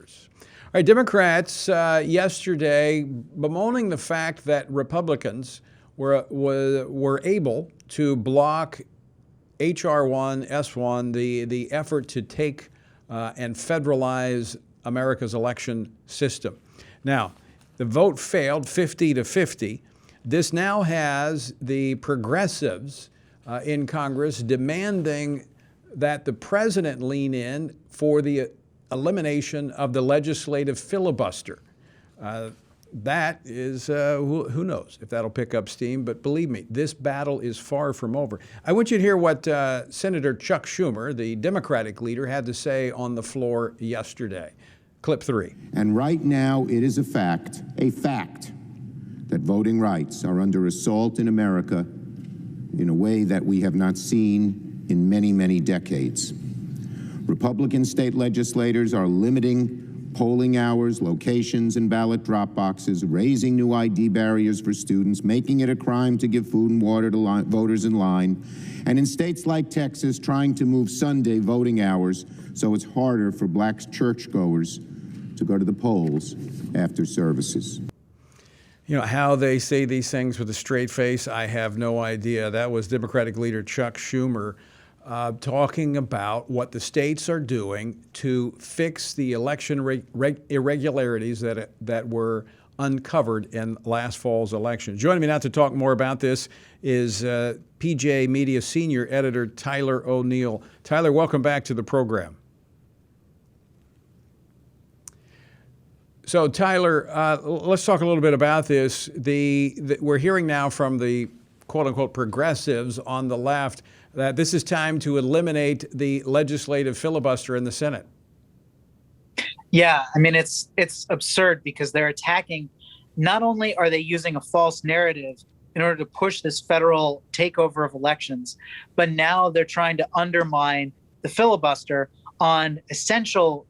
legislators. All right, Democrats yesterday bemoaning the fact that Republicans were able to block H.R. 1, S1, the effort to take and federalize America's election system. Now, the vote failed 50-50. This now has the progressives in Congress demanding that the president lean in for the elimination of the legislative filibuster. That is, who knows if that'll pick up steam, but believe me, this battle is far from over. I want you to hear what Senator Chuck Schumer, the Democratic leader, had to say on the floor yesterday. Clip 3. And right now it is a fact, that voting rights are under assault in America in a way that we have not seen in many, many decades. Republican state legislators are limiting polling hours, locations, and ballot drop boxes, raising new ID barriers for students, making it a crime to give food and water to voters in line, and in states like Texas, trying to move Sunday voting hours so it's harder for black churchgoers to go to the polls after services. You know, how they say these things with a straight face, I have no idea. That was Democratic leader Chuck Schumer talking about what the states are doing to fix the election irregularities that were uncovered in last fall's election. Joining me now to talk more about this is PJ Media senior editor Tyler ONeil. Tyler, welcome back to the program. So, Tyler, let's talk a little bit about this. We're hearing now from the quote-unquote progressives on the left that this is time to eliminate the legislative filibuster in the Senate. Yeah, I mean, it's absurd because they're attacking, not only are they using a false narrative in order to push this federal takeover of elections, but now they're trying to undermine the filibuster on essential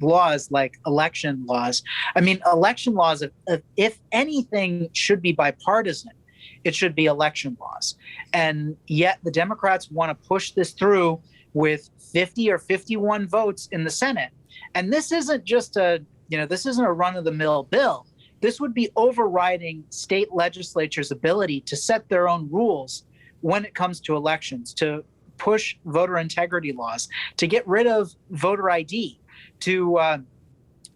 laws like election laws. I mean, election laws, if anything, should be bipartisan. It should be election laws. And yet the Democrats want to push this through with 50 or 51 votes in the Senate. And this isn't just this isn't a run-of-the-mill bill. This would be overriding state legislatures' ability to set their own rules when it comes to elections, to push voter integrity laws, to get rid of voter ID,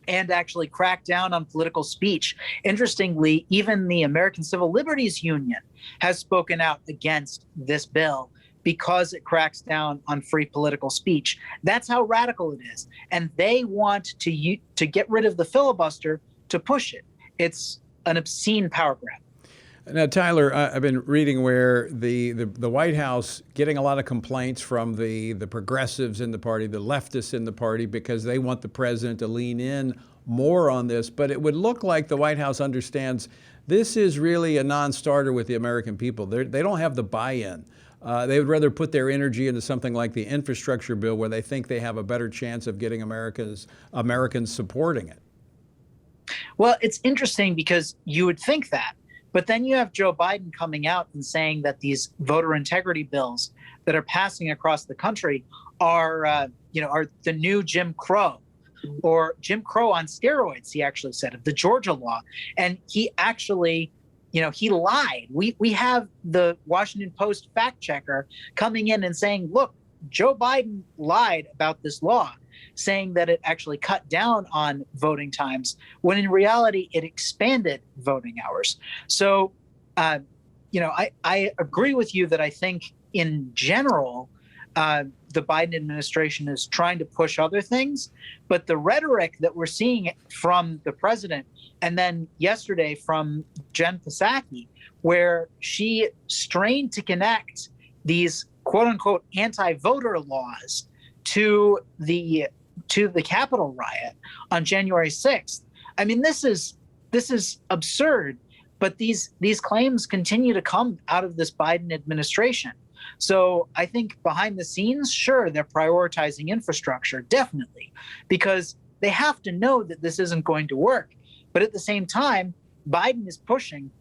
and actually crack down on political speech. Interestingly, even the American Civil Liberties Union has spoken out against this bill because it cracks down on free political speech. That's how radical it is. And they want to get rid of the filibuster to push it. It's an obscene power grab. Now, Tyler, I've been reading where the White House getting a lot of complaints from the progressives in the party, the leftists in the party, because they want the president to lean in more on this. But it would look like the White House understands this is really a non-starter with the American people. They don't have the buy-in. They would rather put their energy into something like the infrastructure bill, where they think they have a better chance of getting Americans supporting it. Well, it's interesting because you would think that. But then you have Joe Biden coming out and saying that these voter integrity bills that are passing across the country are the new Jim Crow, or Jim Crow on steroids, he actually said, of the Georgia law. And he actually, he lied. We have the Washington Post fact checker coming in and saying, look, Joe Biden lied about this law, saying that it actually cut down on voting times, when in reality it expanded voting hours. So, I agree with you that I think in general, the Biden administration is trying to push other things, but the rhetoric that we're seeing from the president, and then yesterday from Jen Psaki, where she strained to connect these quote unquote anti-voter laws to the Capitol riot on January 6th. I mean, this is absurd, but these claims continue to come out of this Biden administration. So I think behind the scenes, sure, they're prioritizing infrastructure, definitely, because they have to know that this isn't going to work. But at the same time, Biden is pushing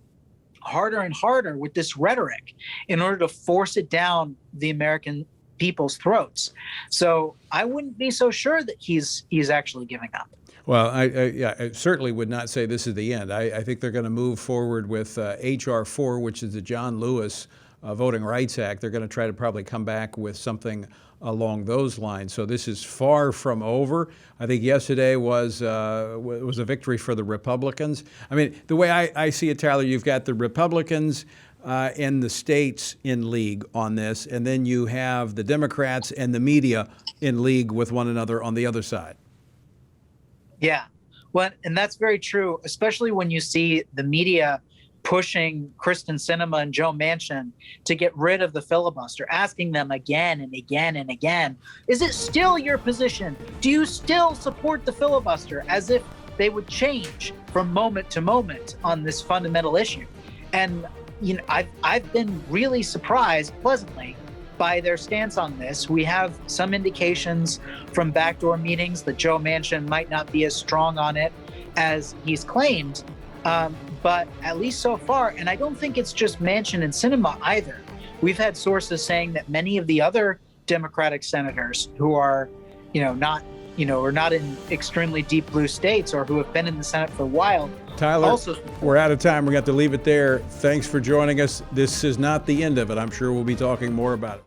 harder and harder with this rhetoric in order to force it down the American people's throats. So I wouldn't be so sure that he's actually giving up. Well, I certainly would not say this is the end. I think they're going to move forward with H.R. 4, which is the John Lewis Voting Rights Act. They're going to try to probably come back with something along those lines. So this is far from over. I think yesterday was a victory for the Republicans. I mean, the way I see it, Tyler, you've got the Republicans and the states in league on this, and then you have the Democrats and the media in league with one another on the other side. Yeah, well, and that's very true, especially when you see the media pushing Kristen Sinema and Joe Manchin to get rid of the filibuster, asking them again and again and again, is it still your position? Do you still support the filibuster? As if they would change from moment to moment on this fundamental issue. And you know, I've been really surprised pleasantly by their stance on this. We have some indications from backdoor meetings that Joe Manchin might not be as strong on it as he's claimed, but at least so far, and I don't think it's just Manchin and Sinema either. We've had sources saying that many of the other Democratic senators who are, not in extremely deep blue states or who have been in the Senate for a while. Tyler, we're out of time. We got to leave it there. Thanks for joining us. This is not the end of it. I'm sure we'll be talking more about it.